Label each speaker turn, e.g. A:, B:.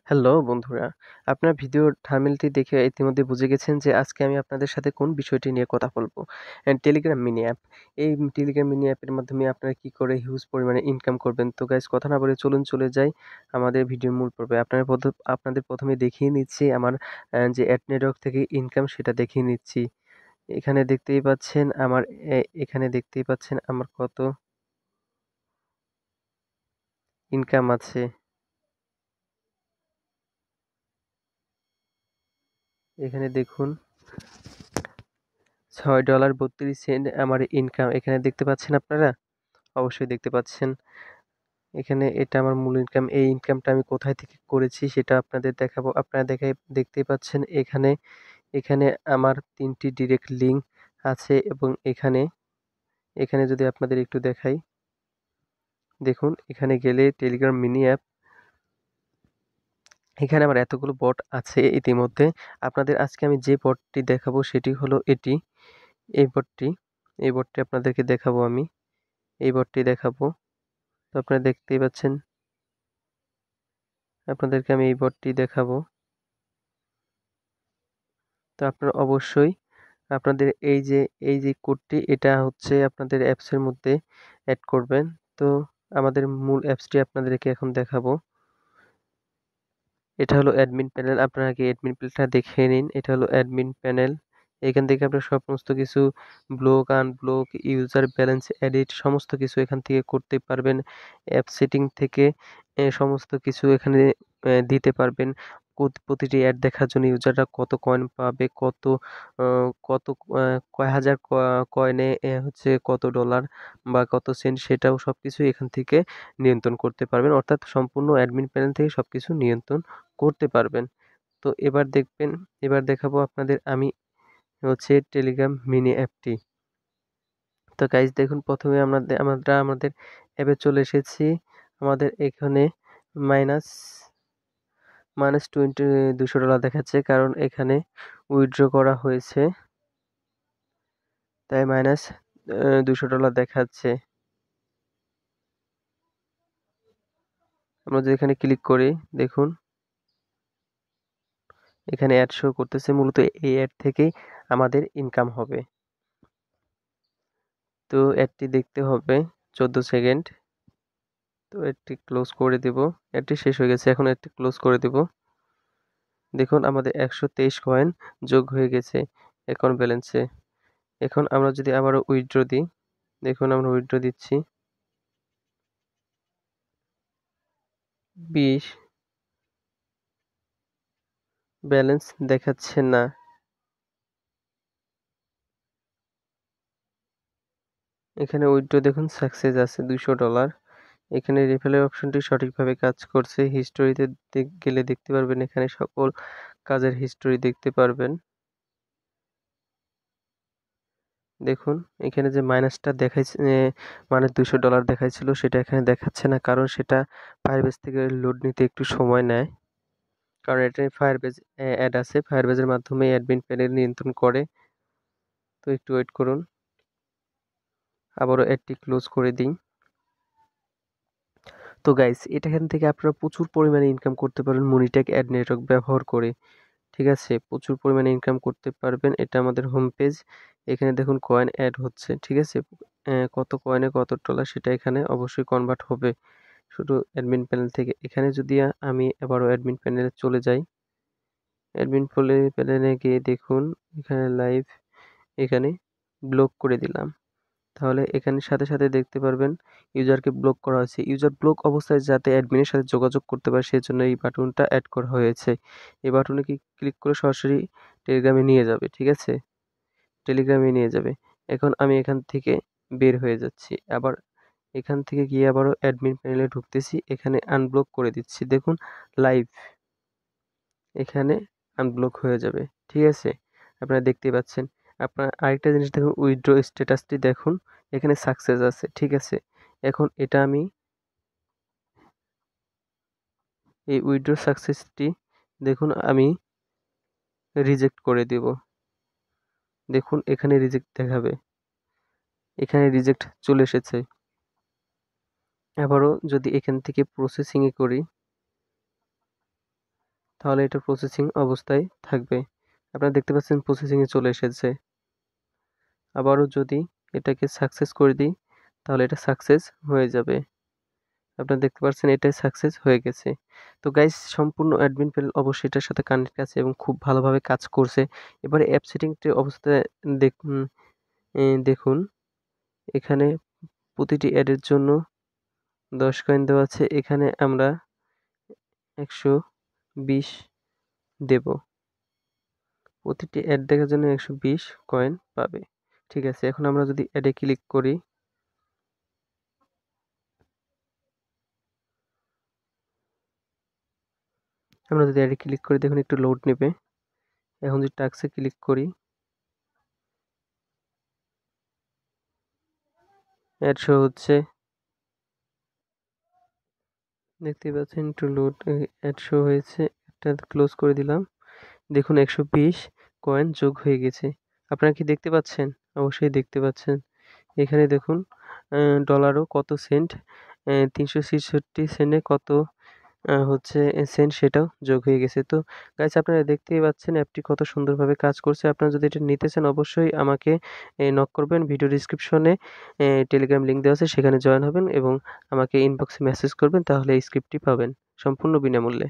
A: Hello বন্ধুরা, আপনার ভিডিওর থাম্বনেলটি দেখে ইতিমধ্যে বুঝে গেছেন যে আজকে আমি আপনাদের সাথে কোন বিষয়টি নিয়ে কথা বলবো। Telegram mini app. এই টেলিগ্রাম মিনি অ্যাপের মাধ্যমে আপনারা কি করে হিউজ পরিমাণে ইনকাম করবেন। তো গাইস কথা না বলে চলুন চলে যাই আমাদের ভিডিওর মূল পর্বে। আপনাদের প্রথমে দেখিয়ে নিচ্ছি আমার যে অ্যাড নেটওয়ার্ক থেকে ইনকাম সেটা দেখিয়ে নিচ্ছি। এখানে দেখতেই পাচ্ছেন আমার কত ইনকাম আছে। এখানে দেখুন $6.32 আমার ইনকাম এখানে দেখতে পাচ্ছেন আপনারা? অবশ্যই দেখতে পাচ্ছেন। এখানে এটা আমার মূল ইনকাম। এই ইনকামটা আমি কোথায় থেকে করেছি সেটা আপনাদের দেখাবো। আপনারা দেখতেই পাচ্ছেন এখানে আমার ৩ টি ডিরেক্ট লিঙ্ক আছে এবং এখানে যদি আপনাদের একটু দেখাই, দেখুন এখানে গেলে টেলিগ্রাম মিনি অ্যাপ, এখানে আমার এতগুলো বট আছে ইতিমধ্যে। আপনাদের আজকে আমি যে বটটি দেখাবো সেটি হলো এটি। এই বটটি এই বটটি আপনাদেরকে দেখাবো আমি। এই বটটি দেখাবো। তো আপনারা দেখতেই পাচ্ছেন। আপনাদেরকে আমি এই বটটি দেখাবো। তো আপনারা অবশ্যই আপনাদের এই যে কোডটি এটা হচ্ছে আপনাদের অ্যাপসের মধ্যে অ্যাড করবেন। তো আমাদের মূল অ্যাপসটি আপনাদেরকে এখন দেখাবো। এটা হলো অ্যাডমিন প্যানেল। আপনারা আগে অ্যাডমিন প্যানেলটা দেখে নিন। এটা হলো অ্যাডমিন প্যানেল। এখান থেকে আপনারা সমস্ত কিছু block, unblock, user balance edit সমস্ত কিছু এখান থেকে করতে পারবেন। অ্যাপ সেটিং থেকে সমস্ত কিছু এখানে দিতে পারবেন। প্রতিটি অ্যাড দেখার জন্য ইউজাররা কত কয়েন পাবে, আ কত কয় হাজার কয়েনে হচ্ছে কত ডলার বা কত সেন্ট সেটাও সবকিছু এখান থেকে নিয়ন্ত্রণ করতে পারবেন। অর্থাৎ সম্পূর্ণ অ্যাডমিন প্যানেল থেকে সবকিছু নিয়ন্ত্রণ করতে পারবেন। তো এবার দেখাবো আপনাদের আমি হচ্ছে টেলিগ্রাম মিনি অ্যাপটি। তো গাইস দেখুন প্রথমে আমরা আমাদের অ্যাপে চলে এসেছি। আমাদের এখানে মাইনাস মাইনাস $200 দেখাচ্ছে কারণ এখানে উইথড্র করা হয়েছে। তাই মাইনাস $200 দেখাচ্ছে। আমরা যদি এখানে ক্লিক করি দেখুন এখানে অ্যাড শো করতেছে। মূলত এই অ্যাড থেকেই আমাদের ইনকাম হবে। তো অ্যাডটি দেখতে হবে 14 সেকেন্ড। তো অ্যাডটি ক্লোজ করে দিব। অ্যাডটি শেষ হয়ে গেছে। এখন অ্যাডটি ক্লোজ করে দিব। দেখুন আমাদের 123 কয়েন যোগ হয়ে গেছে অ্যাকাউন্ট ব্যালেন্সে। এখন আমরা যদি আবারও উইথড্র দিই, দেখুন আমরা উইথড্র দিচ্ছি 20, ব্যালেন্স দেখাচ্ছে না। এখানে উইথড্র দেখুন সাকসেস আছে $200। এখানে রেফারেল অপশনটি সঠিকভাবে কাজ করছে। হিস্টোরিতে গেলে দেখতে পারবেন এখানে সকল কাজের হিস্টোরি দেখতে পারবেন। দেখুন এখানে যে মাইনাসটা দেখাইছে মানে $200 দেখাইছিল সেটা এখানে দেখাচ্ছে না কারণ সেটা ফায়ারবেস থেকে লোড নিতে একটু সময় নেয়। কারণ এটায় ফায়ারবেস অ্যাড আছে। ফায়ারবেসের মাধ্যমে অ্যাডমিন প্যানেল নিয়ন্ত্রণ করে। তো একটু ওয়েট করুন। আবারও অ্যাডটি ক্লোজ করে দিই। তো গাইস এখান থেকে আপনারা প্রচুর পরিমাণে ইনকাম করতে পারবেন মনিটেক অ্যাড নেটওয়ার্ক ব্যবহার করে। ঠিক আছে? প্রচুর পরিমাণে ইনকাম করতে পারবেন। এটা আমাদের হোম পেজ। এখানে দেখুন কয়েন অ্যাড হচ্ছে। ঠিক আছে? কত কয়েনে কত ডলার সেটা এখানে অবশ্যই কনভার্ট হবে। শুধু অ্যাডমিন প্যানেল থেকে। এখানে যদি আমি আবারও অ্যাডমিন প্যানেলে চলে যাই। অ্যাডমিন প্যানেলে গিয়ে দেখুন এখানে লাইভ, এখানে ব্লক করে দিলাম। তাহলে এখানে সাথে দেখতে পারবেন ইউজারকে ব্লক করা হয়েছে। ইউজার ব্লক অবস্থায় যাতে অ্যাডমিনের সাথে যোগাযোগ করতে পারে সেজন্য এই বাটনটা এড করা হয়েছে। এই বাটনে ক্লিক করে সরাসরি টেলিগ্রামে নিয়ে যাবে। ঠিক আছে? টেলিগ্রামে নিয়ে যাবে। এখন আমি এখান থেকে বের হয়ে যাচ্ছি। আবার এখান থেকে গিয়ে আবারও অ্যাডমিন প্যানেলে ঢুকতেছি। এখানে আনব্লক করে দিচ্ছি। দেখুন লাইভ এখানে আনব্লক হয়ে যাবে। ঠিক আছে? আপনারা দেখতেই পাচ্ছেন। আপনারা আরেকটা জিনিস দেখুন উইথড্র স্ট্যাটাসটি দেখুন। এখানে সাকসেস আছে। ঠিক আছে? এখন এটা আমি এই উইথড্র সাকসেসটি দেখুন আমি রিজেক্ট করে দিব। দেখুন এখানে রিজেক্ট দেখাবে। এখানে রিজেক্ট চলে এসেছে। আবারও যদি এখান থেকে প্রসেসিং এ করি, তাহলে এটা প্রসেসিং অবস্থায় থাকবে। আপনারা দেখতে পাচ্ছেন প্রসেসিংয়ে চলে এসেছে। আবারও যদি এটাকে সাকসেস করে দিই তাহলে এটা সাকসেস হয়ে যাবে। আপনারা দেখতে পাচ্ছেন এটাই সাকসেস হয়ে গেছে। তো গাইস সম্পূর্ণ অ্যাডমিন প্যানেল অবশ্যই এটার সাথে কানেক্ট আছে এবং খুব ভালোভাবে কাজ করছে। এবারে অ্যাপ সেটিংটির অবস্থায় দেখুন দেখুন এখানে প্রতিটি অ্যাডের জন্য 10 কয়েন দেওয়া আছে। এখানে আমরা 120 দেব। প্রতিটি অ্যাড দেখার জন্য 120 কয়েন পাবে। ঠিক আছে, এখন আমরা যদি অ্যাডে ক্লিক করি দেখুন একটু লোড নেবে। এখন যদি টাস্কে ক্লিক করি, অ্যাড শো হচ্ছে, দেখতেই পাচ্ছেন একটু লোড অ্যাড শো হয়েছে। এটা ক্লোজ করে দিলাম। দেখুন 120 কয়েন যোগ হয়ে গেছে। আপনারা কি দেখতে পাচ্ছেন? অবশ্যই দেখতে পাচ্ছেন। এখানে দেখুন ডলারও কত সেন্ট 366 সেন্টে কত হচ্ছে সেন্ট সেটাও যোগ হয়ে গেছে। তো গাইস আপনারা দেখতেই পাচ্ছেন অ্যাপটি কত সুন্দরভাবে কাজ করছে। আপনারা যদি এটা নিতে চান অবশ্যই আমাকে নক করবেন। ভিডিও ডেসক্রিপশনে টেলিগ্রাম লিঙ্ক দেওয়া আছে, সেখানে জয়েন হবেন এবং আমাকে ইনবক্সে মেসেজ করবেন, তাহলে এই স্ক্রিপ্টটি পাবেন সম্পূর্ণ বিনামূল্যে।